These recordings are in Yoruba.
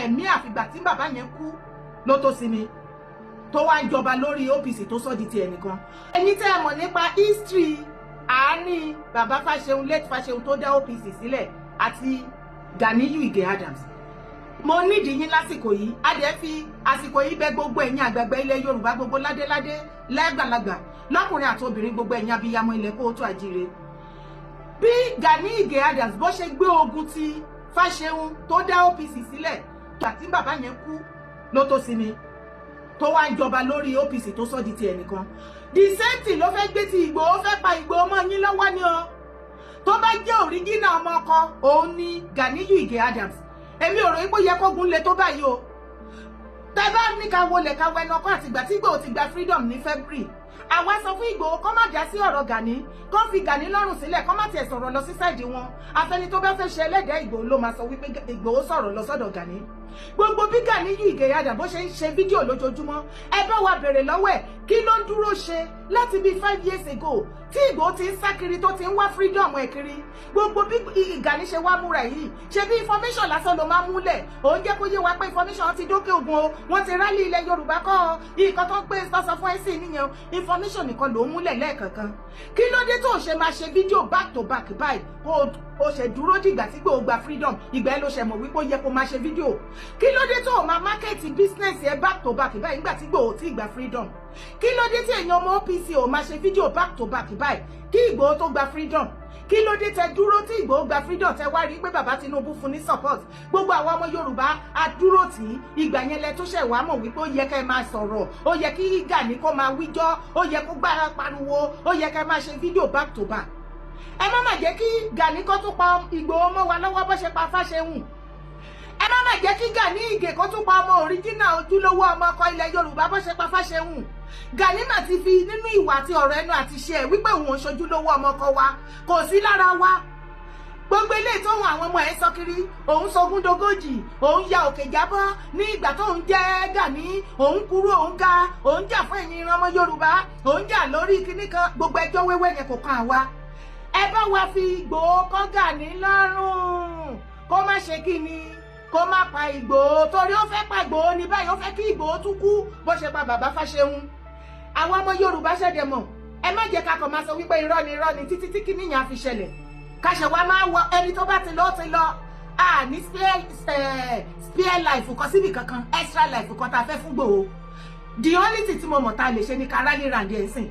ẹ̀mí àfìgbà tí bàbá yẹn kú ló tó sinmi tó wá ń jọba lórí OPC tó sọ di ti ẹnìkan. ẹ̀yin tẹ́ ẹ mọ̀ nípa history àárín bàbá Fasehun late Fasehun tó dá OPC sílẹ̀ àti Ganiyu Ige Adams. mo nídìí yín lásìkò yìí a dẹ̀ fi àsìkò yìí bẹ̀ gbogbo ẹ̀yin àgbààgbà ilẹ̀ Yorùbá gbogbo ládéládé lẹ́gbàlagbà lọ́kùnrin àti obìnrin gbogbo ẹ̀yin abiyamọ ilẹ̀ kóòtù àjíire. bí Ganiyu Ige Adams bó ṣe gbé ogun ti Fasehun tó dá OPC sílẹ̀ àti bàbá yẹn kú ló tó sinmi tó wá ń jọba lórí OPC tó sọ di ti ẹnìkan. the same thing ló fẹ́ gbé ti Ìgbòho fẹ́ pa Ìgbòho mọ́ yín lọ́wọ́ ni o. tó bá jẹ́ òríjínà ọmọ ọkọ òun ni Ganiyu Ige Adams. èmi ò rò pé ó yẹ kógun le tó báyìí o. tẹ́ bá ní ká wọlé ká wẹnu ọkọ àtìgbà tí Ìgbòho ti gba freedom ní February. àwa sọ fún Ìgbòho kó má dá sí ọ̀rọ̀ Gani kó fi Gani lọ́rùn sílẹ̀ kó má tiẹ̀ sọ̀rọ̀ lọ sí sáìdì wọn. afẹ́ni tó bá fẹ́ ṣe ẹlẹ́dẹ̀ẹ́ Ìgbòho ló máa sọ wípé Ìgbòho sọ̀rọ̀ lọ sọ́dọ̀ Gani. gbogbo bí Ganiyu Ige Adams bó ṣe ń ṣe fídíò lójoojúmọ́ ẹ bá wa bèrè lọ́wọ́ ẹ̀ kí ló ń dúró ṣe láti bí 5 years ago tí Ìgbòho ti ń sá kiri tó ti ń wá freedom ẹ̀ kiri. gbogbo bí Gani ṣe wá múra yìí ṣe bí information lásán ló máa múlẹ̀ òun jẹ́ kó yé wa pé information ti dókè ògùn o wọ́n ti rálì ilẹ̀ Yorùbá kọ́ ọ nǹkan tó ń gbé sọ́sọ fún ẹ̀sìn nìyẹn information nìkan ló múlẹ̀ lẹ́ẹ̀kankan. kí ló dé tó ṣe máa ṣe fídíò back to back báyìí kó o ṣe dúró dìgbà tí Ìgbòho gba freedom ìgbà ẹ ló ṣe mọ̀ wípé ó yẹ kó máa ṣe fídíò. kí ló dé tó máa market business ẹ back to back báyìí nígbà tí Ìgbòho ti gba freedom. kí ló dé tí èèyàn ọmọ OPC ò máa ṣe fídíò back to back báyìí kí Ìgbòho tó gba freedom. kí ló dé tẹ dúró tí Ìgbòho gba freedom tẹ wá rí pé bàbá Tinubu fún ní support gbogbo àwọn ọmọ Yorùbá adúró tí ìgbà yẹn lẹ tó ṣẹ̀ wá mọ̀ wípé ó yẹ kẹ́ máa sọ̀rọ̀ ó yẹ kí Gani kó máa wíjọ́ ó yẹ kó gbára pariwo ó yẹ kẹ́ máa ṣe fídíò back to back. ẹ má má jẹ́ kí Gani kó tún pa Ìgbòho mọ́ wa lọ́wọ́ bó ṣe pa Fasehun. ẹ má má jẹ́ kí Gani Ige kó tún pa ọmọ òríjínà ojúlówó ọmọ ọkọ ilẹ̀ Yorùbá bó ṣe pa Fasehun. Gani mà ti fi nínú ìwà àti ọ̀rọ̀ ẹnu àti ṣe ẹ̀ wípé òun ò ṣojúlówó ọmọ ọkọ wa kò sí lára wa. gbogbo ilé tóun àwọn ọmọ ẹ̀ sọ kiri òun sogún dogójì òun ya òkè jábọ́ ní ìgbà tóun jẹ́ Gani òun kúrú òun ga òun jà fún ẹ̀yin ọmọ Yorùbá òun jà lórí kinní kan gbogbo ẹjọ́ wẹ́wẹ́ yẹn kò kàn wá. ẹ bá wa fi Ìgbòho kọ́ Gani lọ́rùn kó má ṣe kíni kó má pa Ìgbòho torí ó fẹ́ pa Ìgbòho ní báyìí ó fẹ́ kí Ìgbòho tún kú bó ṣe pa bàbá Fasehun. àwọn ọmọ Yorùbá ṣẹ̀dẹ̀ mọ̀ ẹ má jẹ́ ká kàn máa sọ wípé irọ́ ni títí tí kíní yẹn á fi ṣẹlẹ̀ káṣẹ̀ wá máa wọ ẹni tó bá ti lọ ní spare life kan síbi kankan extra life kan tá a fẹ́ fún Ìgbòho. the only thing tí mo mọ̀ tá a lè ṣe ni ká rálé ràǹdí ẹ̀ sìn.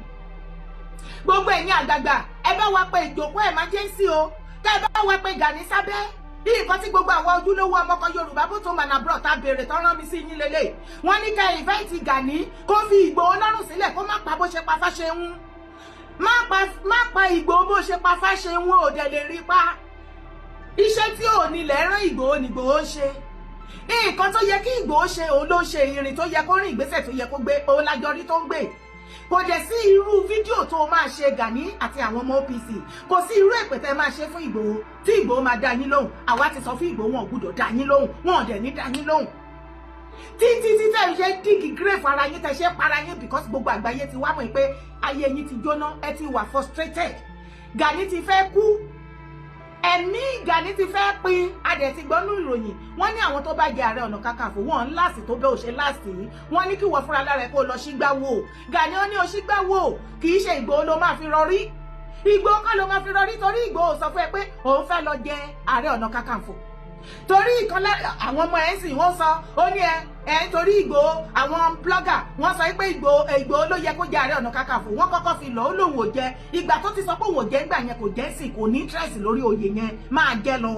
gbogbo ẹ̀yin àgbààgbà ẹ bá wa pé ìjókòó emergency o tẹ́ ẹ bá wa pé Gani sábẹ́ bí nǹkan tí gbogbo àwọn ojúlówó ọmọkọ Yorùbá bó tó mọ̀nà bros ta béèrè tó rán mi sí yín lélẹ̀ wọ́n ní ká invite Gani kó fi Ìgbòho lọ́rùn sílẹ̀ kó má pa bó ṣe pa Fasehun má pa Ìgbòho bó ṣe pa Fasehun ò dẹ̀ lè rí pa. iṣẹ́ tí ò nílẹ̀ rán Ìgbòho ni Ìgbòho ń ṣe nǹkan tó yẹ kí Ìgbòho ṣe òun ló ń ṣe ìrìn tó yẹ kó rìn ìgbésẹ̀ tó yẹ kó gbé òun lájọ rí tó ń gbé. kò dẹ̀ sí irú fídíò tó máa ṣe Gani àti àwọn ọmọ OPC kò sí irú èpè tẹ́ máa ṣe fún Ìgbòho tí Ìgbòho máa dá yín lóhùn àwa ti sọ fún Ìgbòho wọn ò gbúdọ̀ dá yín lóhùn wọn ò dẹ̀ ní dá yín lóhùn. títí tẹ́ ṣe dígì grave ara yín tẹ́ ṣe para yín because gbogbo àgbáyé ti wá mọ̀ pé ayé yín ti jóná ẹ ti wà frustrated. Gani ti fẹ́ kú ẹ̀mí Gani ti fẹ́ pin adẹ̀ ti gbọ́nú ìròyìn wọ́n ní àwọn tó bá jẹ Ààrẹ Ọ̀nà Kakanfò wọ́n ń láàsì tó bẹ́ ò ṣe láàsì yìí wọ́n ní kí wọ́n fúnra lára ẹ̀ kó lọ sígbáwò Gani ó ní o sígbáwò kì í ṣe Ìgbòho ló máa fi rọrí Ìgbòho kọ́ ló máa fi rọrí torí Ìgbòho sọ fún ẹ pé òun fẹ́ lọ jẹ Ààrẹ Ọ̀nà Kakanfò torí ìkan àwọn ọmọ ẹ̀ ń sìn wọ́n sọ ó ní ẹ torí Ìgbòho àwọn blogger wọ́n sọ pé Ìgbòho ló yẹ kó jẹ Ààrẹ Ọ̀nà Kakanfò wọ́n kọ́kọ́ fi lọ ó lòun ò jẹ ìgbà tó ti sọ pé òun ò jẹ ìgbà yẹn kò jẹ́ sí kò ní interest lórí oyè yẹn máa jẹ lọ.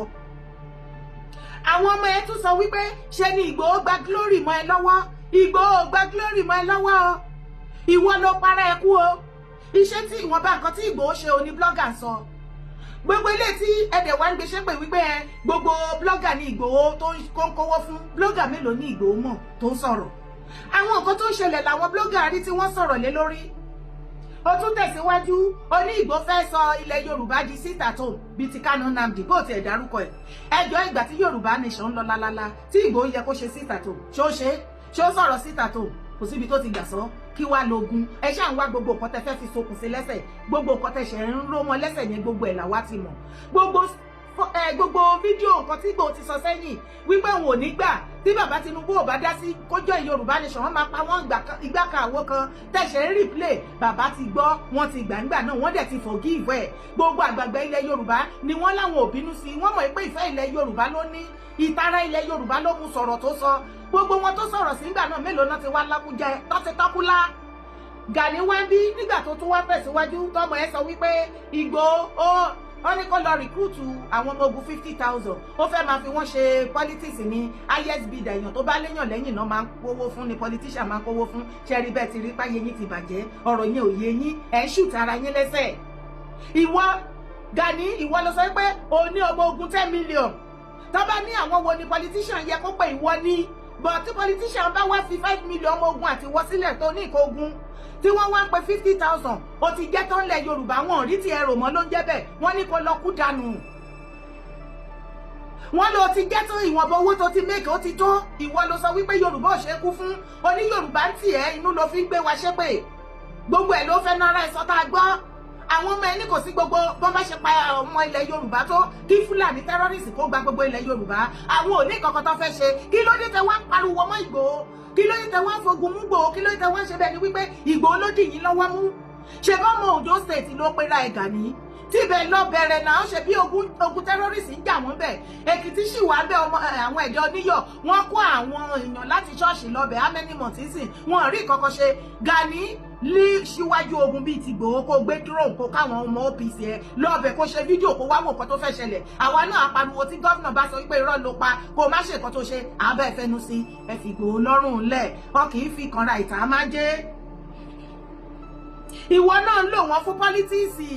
àwọn ọmọ ẹ̀ tún sọ wípé ṣe ni Ìgbòho gba glory mọ́ ẹ lọ́wọ́ Ìgbòho gba glory mọ́ ẹ lọ́wọ́ o ìwọ ló para ẹ kú o iṣẹ́ tí ìwọ̀nba nǹkan tí Ìgbòho ṣe oní blogger sọ gbogbo ilé tí ẹ̀dẹ̀ wá ń gbé ṣépè wípé gbogbo blogger ní Ìgbòho tó ń kówó fún blogger mélòó ní Ìgbòho mọ̀ tó ń sọ̀rọ̀ àwọn nǹkan tó ń ṣẹlẹ̀ làwọn blogger rí tí wọ́n sọ̀rọ̀ lé lórí. ó tún tẹ̀síwájú ó ní Ìgbòho fẹ́ sọ ilẹ̀ Yorùbá di sit at home bíi ti Kanu Nnamdi bó tiẹ̀ dárúkọ ẹ̀ ẹjọ́ ìgbà tí Yorùbá nation ń lọ lálálá tí Ìgbòho yẹ kó ṣe sit at home ṣó sọ̀rọ̀ sit at home kò síbi tó ti gbà sọ kí wá lógún ẹ ṣáà ń wá gbogbo nǹkan tẹ́ fẹ́ fi sokùn sí lẹ́sẹ̀ gbogbo nǹkan tẹ́ ṣe ń ró mọ́ lẹ́sẹ̀ yẹn gbogbo ẹ̀ làwa ti mọ̀ gbogbo fídíò nǹkan tí Ìgbòho ti sọ sẹ́yìn wípé òun ò ní gbà tí bàbá Tinubu ò bá dá sí kójọ Yorùbá nation wọ́n máa pa wọ́n ìgbà kan àwo kan tẹ̀sẹ̀ ń replay bàbá ti gbọ́ wọ́n ti gbàǹgbà náà wọ́n dẹ̀ ti forgive ẹ̀ gbogbo àgbààgbà ilẹ̀ Yorùbá ni wọ́n láwọn ò bínú sí wọ́n mọ̀ pé ìfẹ́ ilẹ̀ Yorùbá ló ní ìtara ilẹ̀ Yorùbá ló mú sọ̀rọ̀ tó sọ gbogbo wọn tó sọ̀rọ̀ sí ìgbà náà mélòó náà ti wá lákújẹ tó ti tọ́kúlá Gani wá bí nígbà tó tún wá tẹ̀síwájú tọmọ ẹ sọ wípé Igboho wọ́n ní kó lọ rìkúùtù àwọn ọmọ ogun 50,000 ó fẹ́ máa fi wọ́n ṣe politics ní ISB dàyàn tó bá léyàn lẹ́yìn náà máa ń kówó fún ni politician máa ń kówó fún ṣẹ́rí bẹ́ẹ̀ ti rí páyé yín ti bàjẹ́ ọ̀rọ̀ yẹn ò yé yín ẹ̀ ń ṣùtà ara yín lẹ́sẹ̀. ìwọ Gani ìwọ ló sọ pé o ní ọmọ ogun 10 million tó bá ní àwọn wo ni politician yẹ kó pé ìwọ ní but tí politician bá wá fi 5 million ọmọ ogun àti wọ́ sílẹ̀ tó ní ìkó ogun tí wọ́n wá pé 50,000 ó ti jẹ́ tó ń lẹ̀ Yorùbá wọn rí ti ẹrù mọ́ ló ń jẹ́ bẹ́ẹ̀ wọ́n ní kó lọ kú dànù wọ́n lọ ti jẹ́ tó ìwọ̀nba owó tó ti make ó ti tó ìwọ ló sọ wípé Yorùbá ò ṣe kú fún oní Yorùbá ń tì ẹ́ inú ló fi ń gbé wa ṣépè gbogbo ẹ̀ ló fẹ́ nára ẹ̀ sọ tá a gbọ́ àwọn ọmọ ẹni kò sí gbogbo bọ́n bá ṣe pa ọmọ ilẹ̀ Yorùbá tó kí Fúlàní tẹ́rọ́rìsì kó gba gbogbo ilẹ̀ Yorùbá àwọn ò ní kankan tó fẹ́ ṣe kí ló dé tẹ wá ń pariwo mọ́ Ìgbòho kí ló dé tẹ wá ń fogun mú Ìgbòho kí ló dé tẹ wá ń ṣe bẹ́ẹ̀ ni wípé Ìgbòho ló dì yín lọ́wọ́ mú ṣe bá ọmọ Ondo State ló pera ẹ̀ Gani tí ibẹ̀ lọ bẹ̀rẹ̀ náà ṣe bí ogun tẹ́rọ́rìsì ń jà wọ́n bẹ̀ Èkìtì sì wá bẹ́ ọmọ àwọn ẹ̀dọ́ Oníyọ̀ wọ́n kó àwọn èèyàn láti ṣọ́ọ̀ṣì lọ́bẹ̀ amẹ́ni mọ̀tísìn wọn rí kankan ṣe Gani lí síwájú ogun bíi ti Ìgbòho kó gbé drone kó káwọn ọmọ OPC ẹ lọ́bẹ̀ kó ṣe fídíò kó wá wò nǹkan tó fẹ́ ṣẹlẹ̀ àwa náà apariwo tí gómìnà bá sọ wípé irọ́ ló pa kó má ṣe nǹkan tó ṣe àbẹ́ fẹnu sí ẹ fi Ìgbòho lọ́rùn lẹ̀ wọn kì í fi kanra ìta máa jẹ́ ìwọ náà ń lò wọn fún pọ́lítíìsì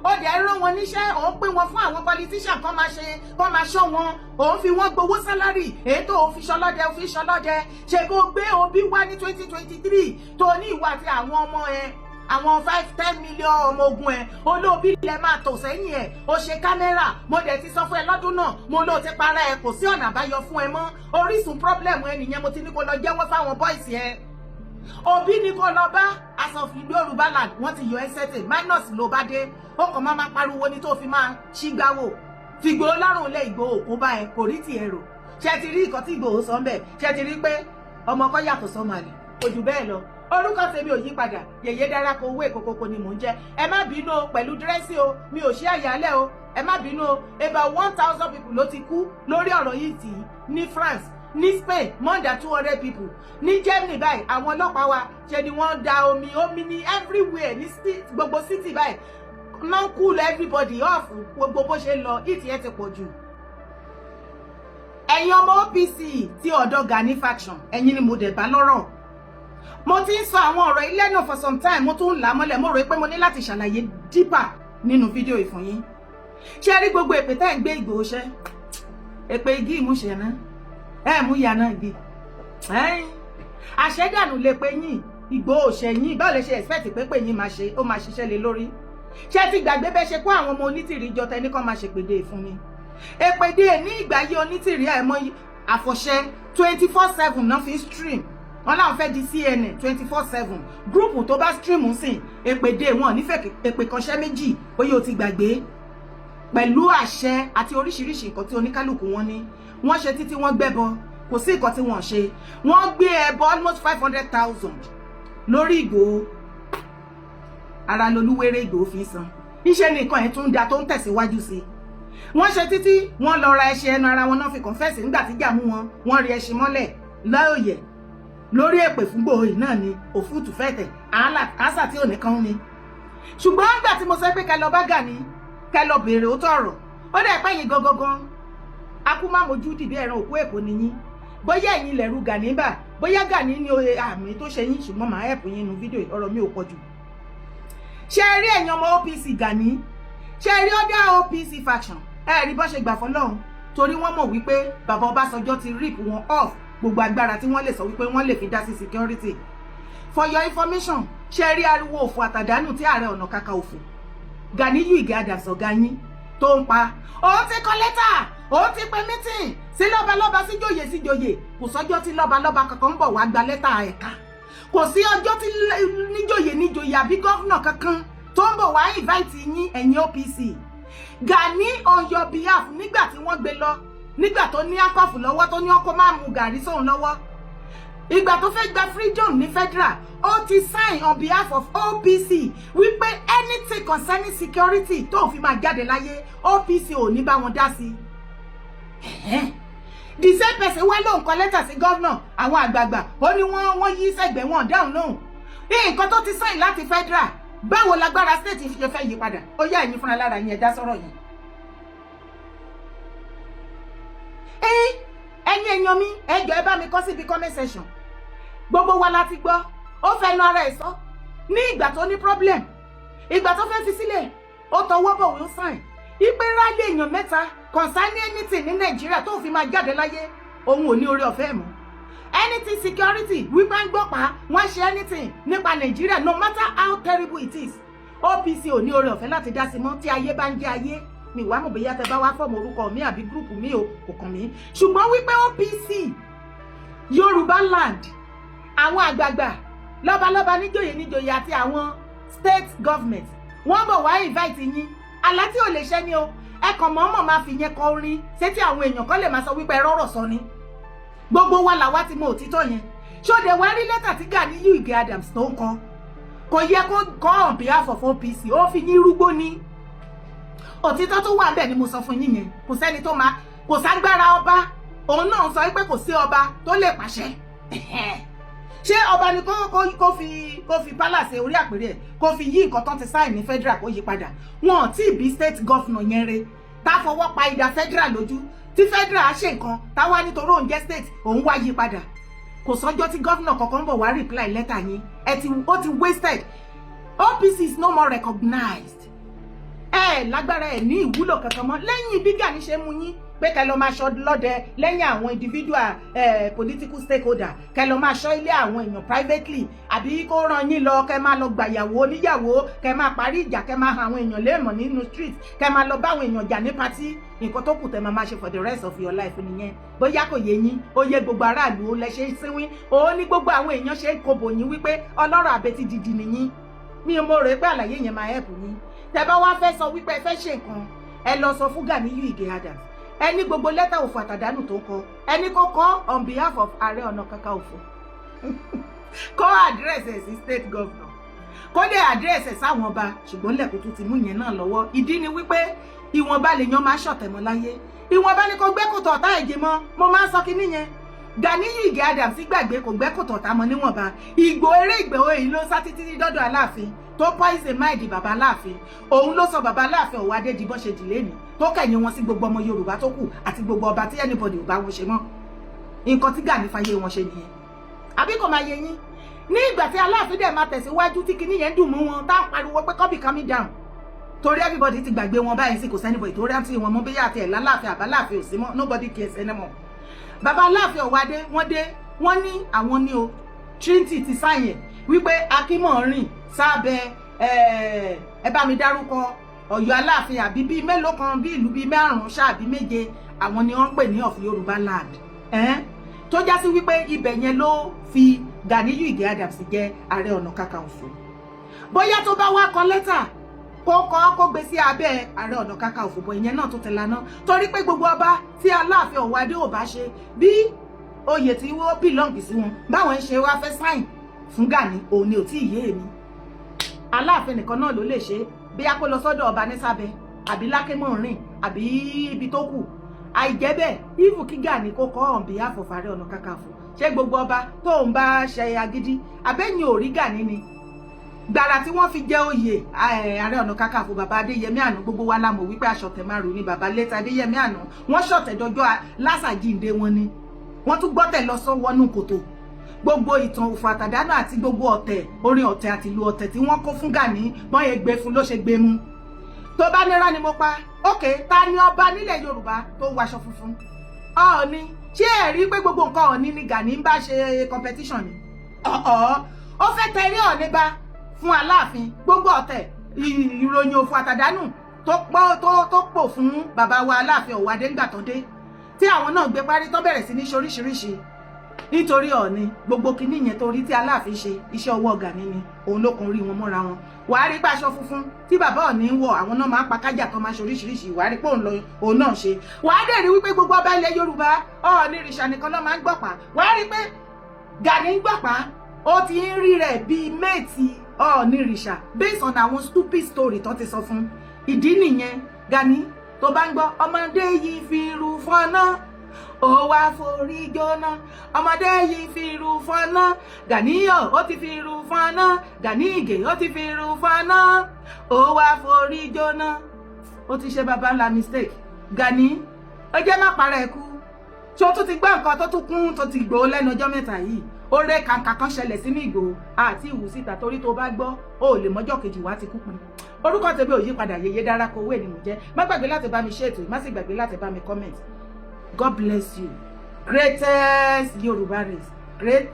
ó dẹ̀ rán wọn níṣẹ́ òun pín wọn fún àwọn politician kan máa ṣọ́ wọn òun fi wọ́n gbowó sálárì èyí tó òun fi ṣọlọ́dẹ ṣe kó gbé Obi wá ní 2023 tó ní ìwà àti àwọn ọmọ ẹ àwọn 5-10 million ọmọ ogun ẹ olóòbí ilẹ̀ máa tò sẹ́yìn ẹ̀ ó ṣe kámẹ́rà mo dẹ̀ ti sọ fún ẹ lọ́dún náà mo lóò ti para ẹ kò sí ọ̀nà àbáyọ fún ẹ mọ́ orísun problem ẹ nìyẹn mo ti ní kó lọ jẹ́wọ́ fáwọn boys ẹ Obi ní kó lọ bá asòfin Yorùbá land wọ́n ti yọ ẹsẹ̀tẹ̀ minus ló bá dé ó kàn máa pariwo ní tó fi máa ṣígbáwò fìgbò lọ́rùn lé Ìgbòho kó bá ẹ kò rí ti ẹ̀rọ ṣe ti rí nǹkan tí Ìgbòho sọ ń bẹ̀ ṣe ti rí pé ọmọ kan yàtọ̀ sọ́màlì kò jù bẹ́ẹ̀ lọ orúkọ tèmi ò yí padà Yèyé Dárákọ owó èkókókó ni mò ń jẹ́ ẹ má bínú o pẹ̀lú dírẹ́sì o mi ò ṣe àyálẹ̀ o ẹ má bínú o about 1,000 people ló ti kú lórí ọ̀rọ̀ yìí tì í ní France ní Spain more than 200 people ní Germany báyìí àwọn ọlọ́pàá wa ṣe ni wọ́n da omi ní everywhere ní gbogbo city báyìí non cool everybody off gbogbo bó ṣe lọ ìtì ẹ ti pọ̀ jù. ẹ̀yin ọmọ OPC ti ọ̀dọ̀ Gani faction ẹ̀yin ni mo dẹ̀ bá lọ́rọ̀ mo ti ń sọ àwọn ọ̀rọ̀ ilé náà for some time mo tún ń là mọ́lẹ̀ mo rò pé mo ní láti ṣàlàyé deeper nínú fídíò ìfún yín ṣé rí gbogbo èpè tẹ́ ń gbé Ìgbòho ṣẹ́ èpè igi ìmúṣẹ náà ẹ mú yànnà igi àṣẹdànù lè pe yín Ìgbòho ṣẹyìn báwo lè ṣe expect pé pé yín ó máa ṣiṣẹ́ lé lórí ṣé ti gbàgbé bẹ́ ṣe kó àwọn ọmọ onítìrí jọ tẹni kan máa ṣèpèdè fún mi èpèdè ní ìgbà yí onítìrí àìmọ̀ àfọ̀ṣẹ 24/7 náà fi stream wọn láwọn fẹ́ di CNN 24/7 gúrùpù tó bá stream ń sìn èpèdè wọn nífẹ̀ẹ́ èpè kanṣẹ́ méjì bóyá o ti gbàgbé pẹ̀lú àṣẹ àti oríṣiríṣi nǹkan tí oníkálùkù wọn ní wọ́n ṣe títí wọ́n gbẹ́bọ kò sí nǹkan tí wọ́n ṣe wọ́n gbé ẹbọ almost 500,000 lórí Ìgbòho ara lolúwéré Ìgbòho fi san iṣẹ́ ní nǹkan ẹ̀ tún da tó ń tẹ̀síwájú sí wọ́n ṣe títí wọ́n lọ ra ẹṣin ẹnu ara wọn náà fi confess nígbà tí jà mú wọn wọ́n rí ẹṣin mọ́lẹ̀ láòyẹ̀ lórí èpè fún Ìgbòho yìí náà ni òfútù fẹ́tẹ̀ àásà tí ò ní kán ni ṣùgbọ́n nígbà tí mo sọ pé kẹ́ lọ bá Gani kẹ́ lọ béèrè ó tọ̀rọ̀ ó dẹ̀ pẹ́yìn gangan akú má mojú dìbí ẹran òkú èkó nìyí bóyá ẹ̀yin lẹ̀rú Gani bá bóyá Gani ní àmì tó ṣe yín ṣùgbọ́n màá ẹ̀pù yín nínú fídíò ọ̀rọ̀ mi ò pọ̀ jù ṣe rí ẹ̀yin ọmọ OPC Gani ṣe rí other OPC faction rí bọ́ ṣe gbà fọlọ́run torí wọ́n mọ̀ wípé bàbá Ọbásanjọ́ ti rip wọn off gbogbo agbára tí wọ́n lè sọ wípé wọ́n lè fi dá sí security for your information ṣe rí ariwo òfò àtàdánù tí Ààrẹ Ọ̀nà Kakanfò Gani Ìgè Adams ọ̀gá yín tó ń pa òun ti kọ lẹ́tà òun ti pe meeting sí lọ́balọ́ba síjòyè kò sọ́jọ́ tí lọ́balọ́ba kankan ń bọ̀ wá gba lẹ́tà ẹ̀ka kò sí ọjọ́ tí níjòyè àbí gọ́fúnà kankan tó ń bọ̀ wá invite yín ẹ̀yin OPC Gani on your behalf nígbà tí wọ́n gbé lọ nígbà tó ní akọ́fù lọ́wọ́ tó ní ọkọ̀ máa mú gàrí sóhun lọ́wọ́. Ìgbà tó fẹ́ gba freedom ní federal ó ti sign on behalf of OPC wípé anything concerning security tó fi máa jáde láyé OPC ò ní bá wọn dá sí. The same person wá lóhùn kọ lẹ́tà sí gọ́vnà àwọn àgbààgbà ó ní wọ́n yí sẹ́gbẹ̀ wọn dáhùn lóhùn. Nǹkan tó ti sign láti federal báwo lágbára state ṣe fẹ́ yí padà ó yá ẹ̀yin fúnra lára yín ẹ dá sọ̀rọ̀ yìí. Ẹ̀yin èèyàn mi ẹ jọ̀ọ́ ẹ bá mi kọ síbi comment section. Gbogbo wa láti gbọ́ ó fẹnu ara ẹ̀ sọ ní ìgbà tó ní problem ìgbà tó fẹ́ fi sílẹ̀ ó tọwọ́ bọ̀ wí sign ipe rálé èèyàn mẹ́ta concerning anything ní Nàìjíríà tó fi máa jáde láyé òun ò ní orí ọ̀fẹ́ mọ́. Anything security wípé ń gbọ́pàá wọ́n ṣe anything nípa Nàìjíríà no matter how terrible it is OPC ò ní orí ọ̀fẹ́ láti dá sí mọ́ tí ayé bá ń jẹ́ ayé. Mi wá mọ̀ bóyá tẹ bá wá fọ́ọ̀mù orúkọ mi àbí gúrùpù mi ò kò kàn mí ṣùgbọ́n wípé OPC Yorùbá land àwọn àgbààgbà lọ́balọ́ba níjòyè àti àwọn state government wọ́n bọ̀ wá invite yín àlá tí ò lè ṣẹ ni o ẹ kàn mọ̀ọ́mọ̀ máa fi yẹn kọ orin sétí àwọn èèyàn kan lè máa sọ wípé ẹ rọ́rọ̀ sọ ni gbogbo wa làwa ti mọ òtítọ́ yẹn ṣóde wá rí lẹ́tà tí Ganiyu Ige Adams tó ń kọ kò yẹ kó kọ́ on behalf of OPC ó fi yín rúgbó ni òtítọ́ tó wà ńbẹ̀ ni mo sọ fún yín yẹn kò sẹ́ni tó máa kò ságbára ọba òun náà sọ pé kò sí ọba tó lè pàṣẹ ṣé ọba ni kó fi palace orí àpèrè ẹ̀ kó fi yí nǹkan tó ti sign ní federal kó yí padà wọn ò tí ì bí state governor yẹn re tá fọwọ́ pa idà federal lójú tí federal ṣe nǹkan táwa nítorí òun jẹ́ state òun wá yí padà kò sọ́jọ́ tí governor kankan bọ̀ wá reply letter yín ó ti wasted. OPC is no more recognized. Lágbára ẹ̀ ní ìwúlò kankan mọ́ lẹ́yìn bí Gani ṣe mú yín pé kẹ́ lọ máa ṣọ́ lọ́dẹ lẹ́yìn àwọn individual political stakeholder kẹ́ lọ máa ṣọ́ ilé àwọn èèyàn privately àbí kó ràn yín lọ kẹ́ máa lọ gbàyàwó oníyàwó kẹ́ máa parí ìjà kẹ́ máa àwọn èèyàn léèmọ̀ nínú street kẹ́ máa lọ bá àwọn èèyàn jà ní party nǹkan tó kù tẹ́ máa ṣe for the rest of your life nìyẹn bóyá kò yé yín ó yé gbogbo aráàlú ó lẹ ṣe ń sínwín ó ní gbogbo àwọn èèyàn ṣe ń kobò yín wípé ọlọ́rọ̀ àbẹ̀tì dìdì nìyín mi ò mọ̀ rò pé àlàyé yẹn máa help yín tẹ́ bá wá fẹ́ sọ wípé ẹ fẹ́ ṣe nǹkan ẹ lọ sọ fún Ganiyu Ige Adams ẹni gbogbo lẹ́tà òfò àtàdánù tó kọ ẹni kó kọ on behalf of Ààrẹ Ọ̀nà Kakanfò kó àdírẹ́sì ẹ̀ sí state governor kó lè àdírẹ́sì ẹ̀ sáwọn ọba ṣùgbọ́n lẹ́kùn tó ti mú yẹn náà lọ́wọ́ ìdí ni wípé ìwọ̀nba lèèyàn máa ṣọ̀tẹ̀ mọ́ láyé ìwọ̀nba ni kò gbẹ́kùtọ̀ ọ̀tá ẹ̀jẹ̀ mọ́ mo máa ń sọ kinní yẹn Ganiyu Ige Adams gbàgbé kò gbẹ́kùtọ̀ ọ̀tá mọ́ níwọ̀nba Ìgbòho èyí ló sá títí dọ́dọ̀ Aláàfin tó poison mind bàbá Aláàfin òun ló sọ bàbá Aláàfin òwò adé di bó ṣe dìlé ni tó kẹ̀yìn wọn sí gbogbo ọmọ Yorùbá tó kù àti gbogbo ọba tí anybody ò bá wọn ṣe mọ́ nǹkan tí Gani fàyè wọn ṣe nìyẹn àbí kò máa yé yín ní ìgbà tí Aláàfin dẹ̀ máa tẹ̀síwájú tí kinní yẹn dùn mú wọn tá à ń pariwo pé kọ́bì calm down torí everybody ti gbàgbé wọn báyìí sí kò sẹ́nibọ̀ ìtòrí àti wọn mú bí yàtì ẹ̀ lálàáfin àbáláàfin ò sí mọ́ nobody cares anymore bàbá Aláàfin òwò adé wọ́n ní àwọn ní o Trinity ti sáyẹn wípé Akínmọ̀rin sábẹ́ ẹ bá mi dárúkọ Ọ̀yọ́ Aláàfin àbí bíi mélòó kan bí ìlú bíi márùn-ún ṣáàbí méje àwọn ni wọ́n ń pè ní of Yorùbá land tó já sí wípé ibẹ̀ yẹn ló fi Ganiyu Ige Adams jẹ Ààrẹ Ọ̀nà Kakanfò bóyá tó bá wá kọ lẹ́tà kó gbé sí abẹ́ Ààrẹ Ọ̀nà Kakanfò bọ̀ ìyẹn náà tó tẹ̀lé náà torí pé gbogbo ọba tí Aláàfin òwò adé ò bá ṣe bí oyè tí wọ́n belong sí wọn báwọn ń ṣe wá fẹ́ sáìn fún Gani òun ni ò tí ì yé èmi Aláàfin nìkan náà ló lè ṣe bí a kó lọ sọ́dọ̀ ọba nísàbẹ̀ àbí lákémọ̀rin àbí ibi tó kù àìjẹ́ bẹ́ẹ̀ ìfù kí Gani kó kọ́ on behalf of Ààrẹ Ọ̀nà Kakanfò ṣé gbogbo ọba tó ń bá ṣe agídí abẹ́yìn ò rí Gani ni gbàrà tí wọ́n fi jẹ́ oyè Ààrẹ Ọ̀nà Kakanfò bàbá Adéyẹmí Àánú gbogbo wa la mọ̀ wípé aṣọ̀tẹ̀ márùn ni bàbá lẹ́tà Adéyẹmí Àánú wọ́n ṣọ̀tẹ̀ dọjọ́ lásàjínde wọn ni wọ́n tún gbọ́tẹ̀ lọ sọ wọnú kòtò gbogbo ìtàn òfò àtàdánù àti gbogbo ọ̀tẹ̀ orin ọ̀tẹ̀ àti ìlú ọ̀tẹ̀ tí wọ́n kó fún Gani wọ́n yẹ gbé fún ló ṣe gbé mú tó bá nira ni mo pa ókè ta ni ọba nílẹ̀ Yorùbá tó wọṣọ funfun Ọọ̀ni ṣé ẹ rí pé gbogbo nǹkan Ọọ̀ni ni Gani ń bá ṣe competition ni ó fẹ́ tẹ̀rí Ọọ̀ni bá fún Aláàfin gbogbo ọ̀tẹ̀ ìròyìn òfò àtàdánù tó pò fún bàbá wa Aláàfin òwò adé ńgbà tó dé tí àwọn náà gbé parí tó bẹ̀rẹ̀ sí ní ṣoríṣiríṣi nítorí Ọọ̀ni gbogbo kinní yẹn torí tí Aláàfin ṣe iṣẹ́ ọwọ́ Gani ni òun ló kàn rí wọn mọ́ra wọn wàá rí pé aṣọ funfun tí bàbá Ọọ̀ni ń wọ̀ àwọn náà máa ń pa kájà tó máa ṣe oríṣiríṣi wàá rí pé òun náà ṣe wàá dẹ̀ rí wípé gbogbo ọba ilẹ̀ Yorùbá Ọọ̀nìrìṣà nìkan ló máa ń gbọ̀pá wàá rí pé Gani ń gbọ̀pá ó ti ń rí rẹ̀ bíi méètì Ọọ̀nìrìṣà based on àwọn stupid story tó ti sọ fún ìdí nìyẹn Gani tó bá ń gbọ́ ọmọdé yìí fi irú fọ́nà ó wá forí jóná ọmọdé yìí fi irú fọ́nà Ganiyo ó ti fi irú fọ́nà Ganige ó ti fi irú fọ́nà ó wá forí jóná ó ti ṣe baba ńlá mistake Gani ó jẹ́ má para ẹ̀kú tí ó tún ti gbọ́ nǹkan tó tún kún tó ti Ìgbòho lẹ́nu ọjọ́ mẹ́ta yìí oore kàǹkà kan ṣẹlẹ̀ sínú Ìgbòho àti ìwù síta torí tó bá gbọ́ ó lè mọ́jọ́ kejì wá ti kú pin orúkọ tèmi ò yí padà Yèyé Dára Kowé ni mo jẹ́ má gbàgbé láti bá mi share ètò yìí má sì gbàgbé láti bá mi comment. God bless you. Greatest Yoruba race. Great.